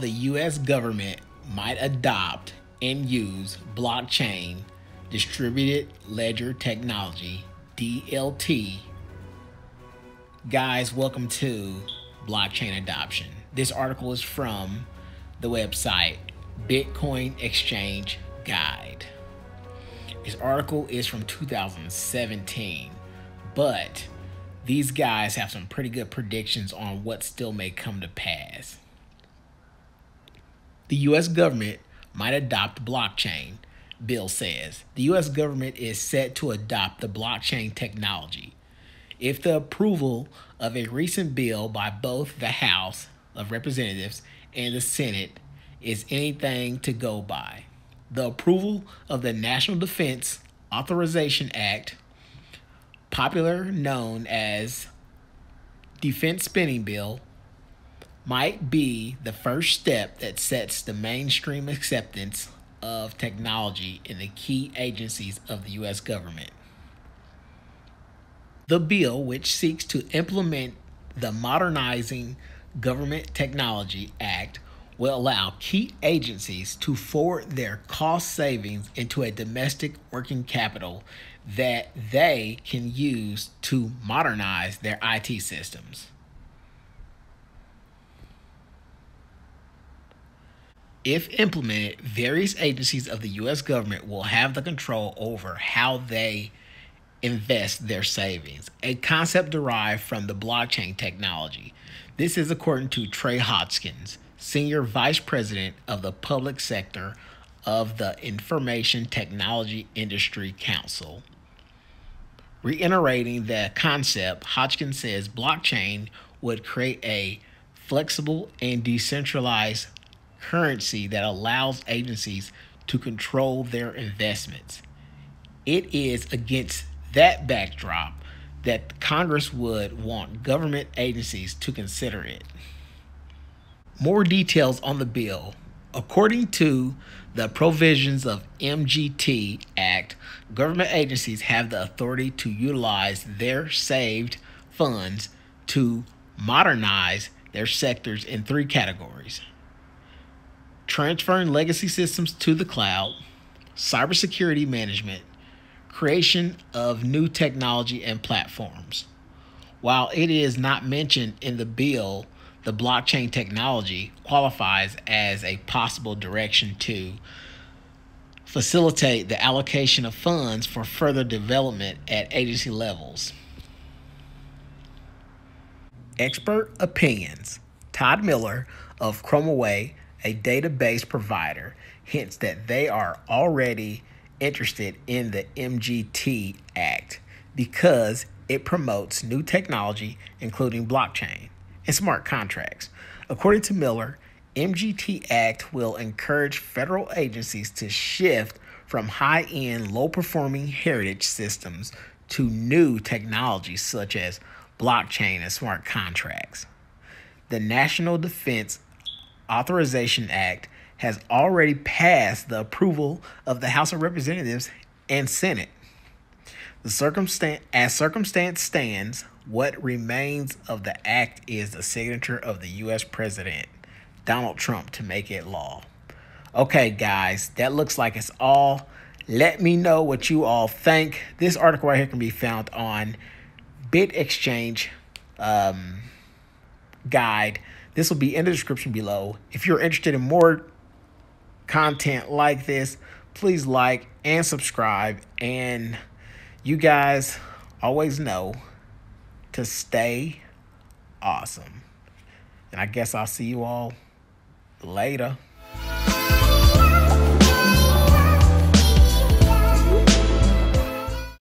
the U.S. government might adopt and use blockchain, distributed ledger technology, DLT. Guys, welcome to Blockchain Adoption. This article is from the website Bitcoin Exchange Guide. This article is from 2017, but these guys have some pretty good predictions on what still may come to pass. The U.S. government might adopt blockchain, bill says. The U.S. government is set to adopt the blockchain technology if the approval of a recent bill by both the House of Representatives and the Senate is anything to go by. The approval of the National Defense Authorization Act, popularly known as Defense Spending Bill, might be the first step that sets the mainstream acceptance of technology in the key agencies of the U.S. government. The bill, which seeks to implement the Modernizing Government Technology Act, will allow key agencies to forward their cost savings into a domestic working capital that they can use to modernize their IT systems. If implemented, various agencies of the U.S. government will have the control over how they invest their savings, a concept derived from the blockchain technology. This is according to Trey Hodgkins, Senior Vice President of the Public Sector of the Information Technology Industry Council. Reiterating the concept, Hodgkins says blockchain would create a flexible and decentralized currency that allows agencies to control their investments. It is against that backdrop that Congress would want government agencies to consider it. More details on the bill. According to the provisions of MGT Act, government agencies have the authority to utilize their saved funds to modernize their sectors in three categories: transferring legacy systems to the cloud, cybersecurity management, creation of new technology and platforms. While it is not mentioned in the bill, the blockchain technology qualifies as a possible direction to facilitate the allocation of funds for further development at agency levels. Expert opinions. Todd Miller of Chromaway, a database provider, hints that they are already interested in the MGT Act because it promotes new technology, including blockchain and smart contracts. According to Miller, MGT Act will encourage federal agencies to shift from high-end, low-performing heritage systems to new technologies such as blockchain and smart contracts. The National Defense Authorization Act has already passed the approval of the House of Representatives and Senate. As circumstance stands, what remains of the act is the signature of the U.S. President, Donald Trump, to make it law. Okay, guys, that looks like it's all. Let me know what you all think. This article right here can be found on BitExchange Guide. This will be in the description below. If you're interested in more content like this, please like and subscribe. And you guys always know to stay awesome. And I guess I'll see you all later.